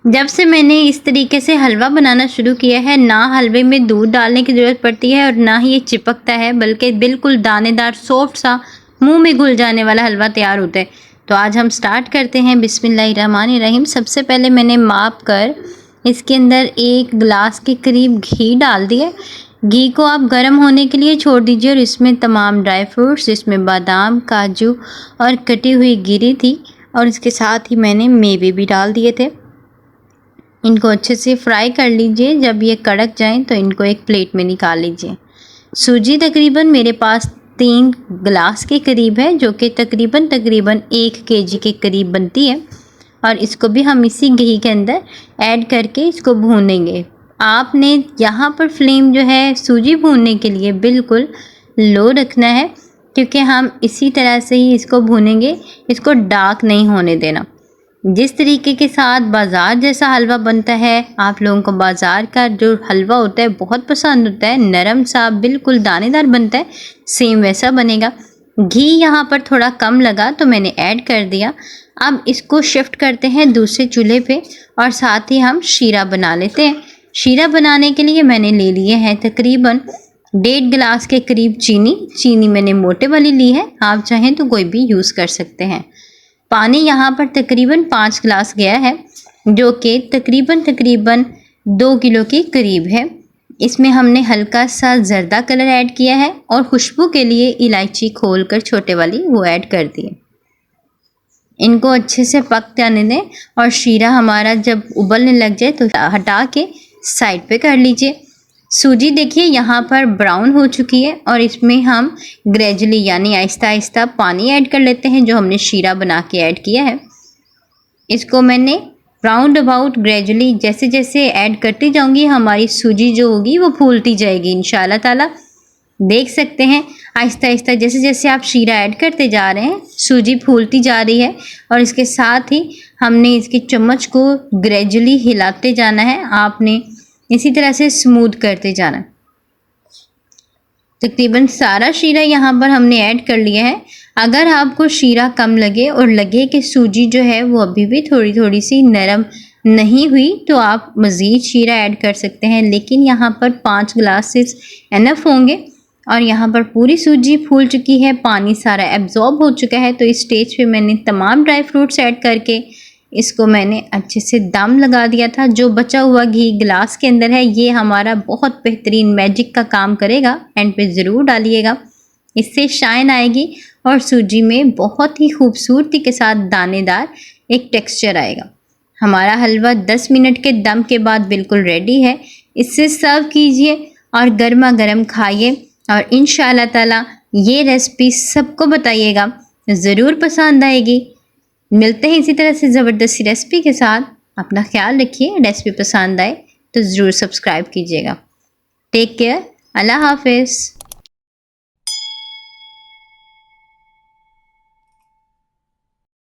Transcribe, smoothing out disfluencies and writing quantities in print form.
जब से मैंने इस तरीके से हलवा बनाना शुरू किया है, ना हलवे में दूध डालने की ज़रूरत पड़ती है और ना ही ये चिपकता है, बल्कि बिल्कुल दानेदार सॉफ्ट सा मुंह में घुल जाने वाला हलवा तैयार होता है। तो आज हम स्टार्ट करते हैं। बिस्मिल्लाहिर्रहमानिर्रहीम। सबसे पहले मैंने माप कर इसके अंदर 1 गिलास के करीब घी डाल दिया। घी को आप गर्म होने के लिए छोड़ दीजिए और इसमें तमाम ड्राई फ्रूट्स, इसमें बादाम, काजू और कटी हुई गिरी थी और इसके साथ ही मैंने मेवे भी डाल दिए थे। इनको अच्छे से फ्राई कर लीजिए। जब ये कड़क जाएं तो इनको एक प्लेट में निकाल लीजिए। सूजी तकरीबन मेरे पास 3 गिलास के करीब है, जो कि तकरीबन 1 केजी के करीब बनती है और इसको भी हम इसी घी के अंदर ऐड करके इसको भूनेंगे। आपने यहाँ पर फ्लेम जो है सूजी भूनने के लिए बिल्कुल लो रखना है, क्योंकि हम इसी तरह से ही इसको भूनेंगे, इसको डार्क नहीं होने देना। जिस तरीके के साथ बाज़ार जैसा हलवा बनता है, आप लोगों को बाज़ार का जो हलवा होता है बहुत पसंद होता है, नरम सा बिल्कुल दानेदार बनता है, सेम वैसा बनेगा। घी यहाँ पर थोड़ा कम लगा तो मैंने ऐड कर दिया। अब इसको शिफ्ट करते हैं दूसरे चूल्हे पे और साथ ही हम शीरा बना लेते हैं। शीरा बनाने के लिए मैंने ले लिए हैं तकरीबन 1.5 गिलास के करीब चीनी मैंने मोटे वाली ली है, आप चाहें तो कोई भी यूज़ कर सकते हैं। पानी यहाँ पर तकरीबन 5 गिलास गया है, जो कि तकरीबन 2 किलो के करीब है। इसमें हमने हल्का सा जर्दा कलर ऐड किया है और खुशबू के लिए इलायची खोलकर छोटे वाली वो ऐड कर दी है। इनको अच्छे से पक जाने दें और शीरा हमारा जब उबलने लग जाए तो हटा के साइड पे कर लीजिए। सूजी देखिए यहाँ पर ब्राउन हो चुकी है और इसमें हम ग्रेजुअली यानी आहिस्ता आहिस्ता पानी ऐड कर लेते हैं जो हमने शीरा बना के ऐड किया है। इसको मैंने राउंड अबाउट ग्रेजुअली जैसे जैसे ऐड करती जाऊंगी, हमारी सूजी जो होगी वो फूलती जाएगी इंशाल्लाह ताला। देख सकते हैं आहिस्ता आहिस्ता जैसे जैसे आप शीरा ऐड करते जा रहे हैं सूजी फूलती जा रही है और इसके साथ ही हमने इसके चम्मच को ग्रेजुअली हिलाते जाना है। आपने इसी तरह से स्मूथ करते जाना। तकरीबन सारा शीरा यहाँ पर हमने ऐड कर लिया है। अगर आपको शीरा कम लगे और लगे कि सूजी जो है वो अभी भी थोड़ी सी नरम नहीं हुई तो आप मज़ीद शीरा ऐड कर सकते हैं, लेकिन यहाँ पर 5 गिलासेस एनफ होंगे और यहाँ पर पूरी सूजी फूल चुकी है, पानी सारा एब्जॉर्ब हो चुका है। तो इस स्टेज पे मैंने तमाम ड्राई फ्रूट्स ऐड करके इसको मैंने अच्छे से दम लगा दिया था। जो बचा हुआ घी गिलास के अंदर है ये हमारा बहुत बेहतरीन मैजिक का काम करेगा, एंड पे ज़रूर डालिएगा, इससे शाइन आएगी और सूजी में बहुत ही खूबसूरती के साथ दानेदार एक टेक्सचर आएगा। हमारा हलवा 10 मिनट के दम के बाद बिल्कुल रेडी है। इससे सर्व कीजिए और गर्मा गर्म खाइए और इंशाअल्लाह ताला ये रेसिपी सबको बताइएगा, ज़रूर पसंद आएगी। मिलते हैं इसी तरह से ज़बरदस्ती रेसिपी के साथ। अपना ख्याल रखिए। रेसिपी पसंद आए तो ज़रूर सब्सक्राइब कीजिएगा। Take care. अल्लाह हाफिज़।